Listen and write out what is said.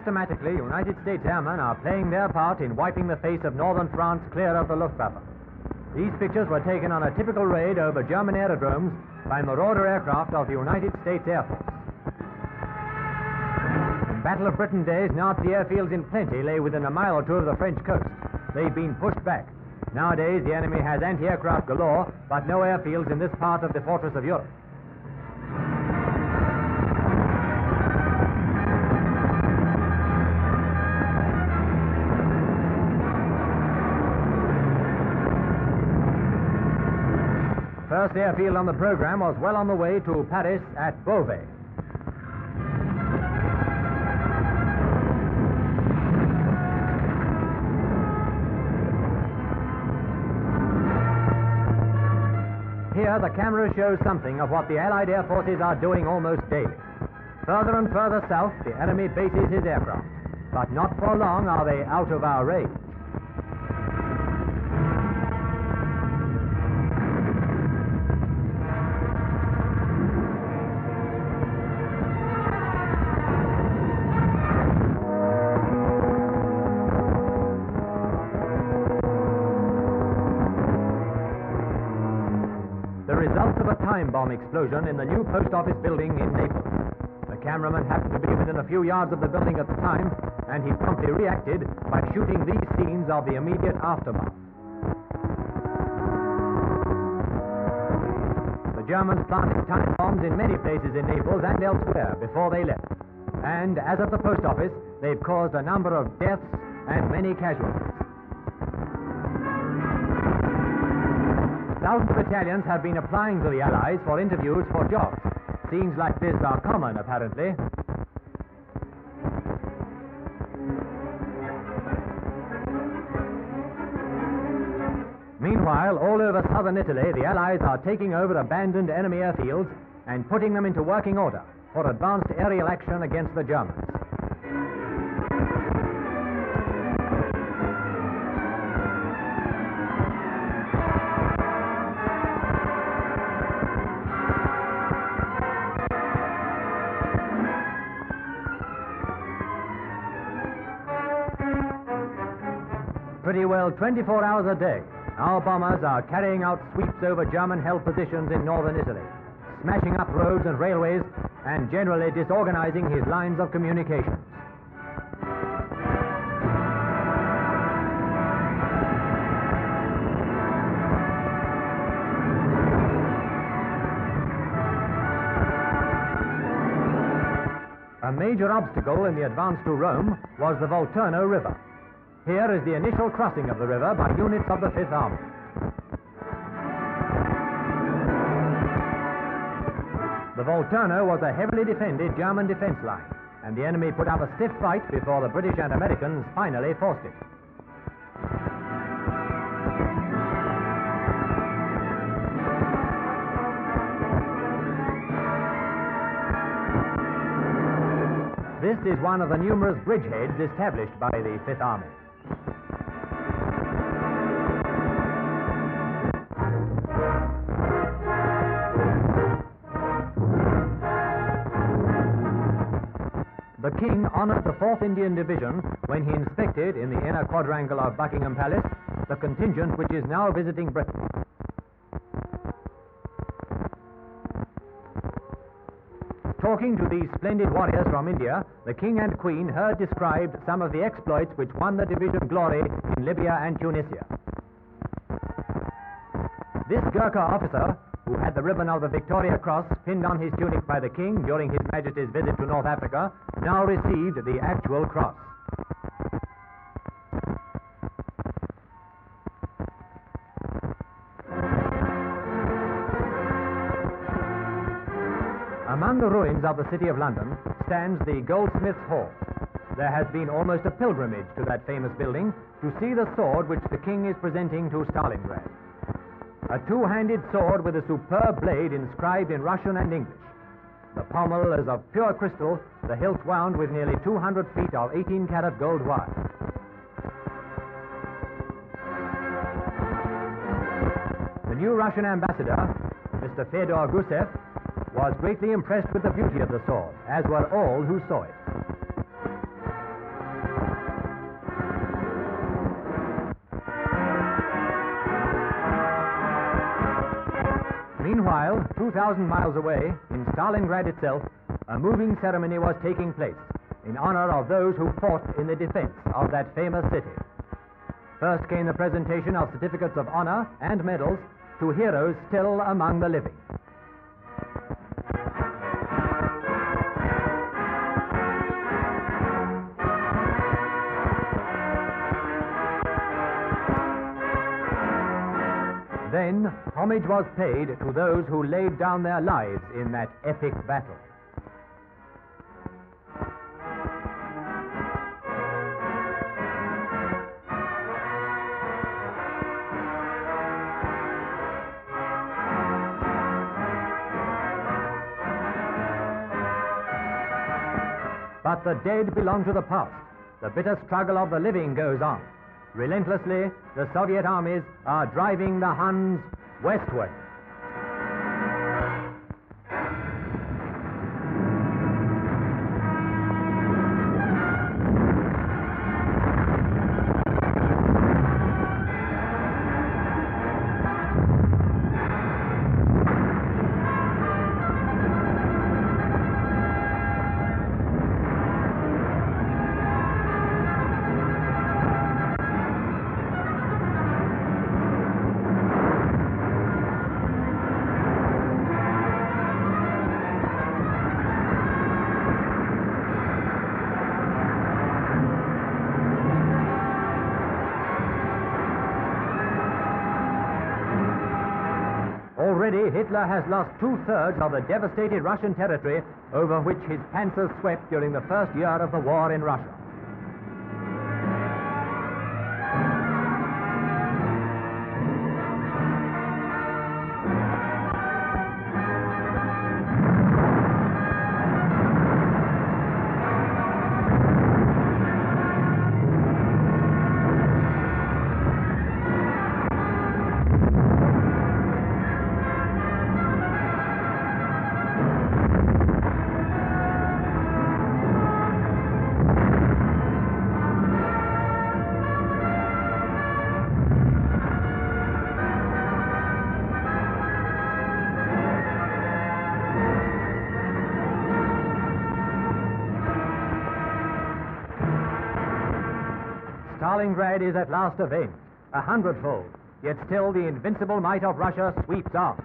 systematically, United States airmen are playing their part in wiping the face of northern France clear of the Luftwaffe. These pictures were taken on a typical raid over German aerodromes by Marauder aircraft of the United States Air Force. In Battle of Britain days, Nazi airfields in plenty lay within a mile or two of the French coast. They've been pushed back. Nowadays, the enemy has anti-aircraft galore, but no airfields in this part of the fortress of Europe. First airfield on the program was well on the way to Paris at Beauvais. Here, the camera shows something of what the Allied air forces are doing almost daily. Further and further south, the enemy bases his aircraft, but not for long are they out of our range. Time bomb explosion in the new post office building in Naples. The cameraman happened to be within a few yards of the building at the time, and he promptly reacted by shooting these scenes of the immediate aftermath. The Germans planted time bombs in many places in Naples and elsewhere before they left. And as at the post office, they've caused a number of deaths and many casualties. Thousands of Italians have been applying to the Allies for interviews for jobs. Scenes like this are common, apparently. Meanwhile, all over southern Italy, the Allies are taking over abandoned enemy airfields and putting them into working order for advanced aerial action against the Germans. Pretty well 24 hours a day, our bombers are carrying out sweeps over German-held positions in northern Italy, smashing up roads and railways, and generally disorganizing his lines of communications. A major obstacle in the advance to Rome was the Volturno River. Here is the initial crossing of the river by units of the Fifth Army. The Volturno was a heavily defended German defense line, and the enemy put up a stiff fight before the British and Americans finally forced it. This is one of the numerous bridgeheads established by the Fifth Army. The King honored the 4th Indian Division when he inspected in the inner quadrangle of Buckingham Palace the contingent which is now visiting Britain. Talking to these splendid warriors from India, the King and Queen heard described some of the exploits which won the division glory in Libya and Tunisia. This Gurkha officer, who had the ribbon of the Victoria Cross pinned on his tunic by the King during His Majesty's visit to North Africa, now received the actual cross. Among the ruins of the City of London stands the Goldsmiths' Hall. There has been almost a pilgrimage to that famous building to see the sword which the King is presenting to Stalingrad. A two-handed sword with a superb blade inscribed in Russian and English. The pommel is of pure crystal, the hilt wound with nearly 200 feet of 18-karat gold wire. The new Russian ambassador, Mr. Fyodor Gusev, was greatly impressed with the beauty of the sword, as were all who saw it. Meanwhile, 2,000 miles away, in Stalingrad itself, a moving ceremony was taking place in honor of those who fought in the defense of that famous city. First came the presentation of certificates of honor and medals to heroes still among the living. Then, homage was paid to those who laid down their lives in that epic battle. But the dead belong to the past. The bitter struggle of the living goes on. Relentlessly, the Soviet armies are driving the Huns westward. Already, Hitler has lost 2/3 of the devastated Russian territory over which his panzers swept during the first year of the war in Russia. Stalingrad is at last avenged, 100-fold, yet still the invincible might of Russia sweeps on.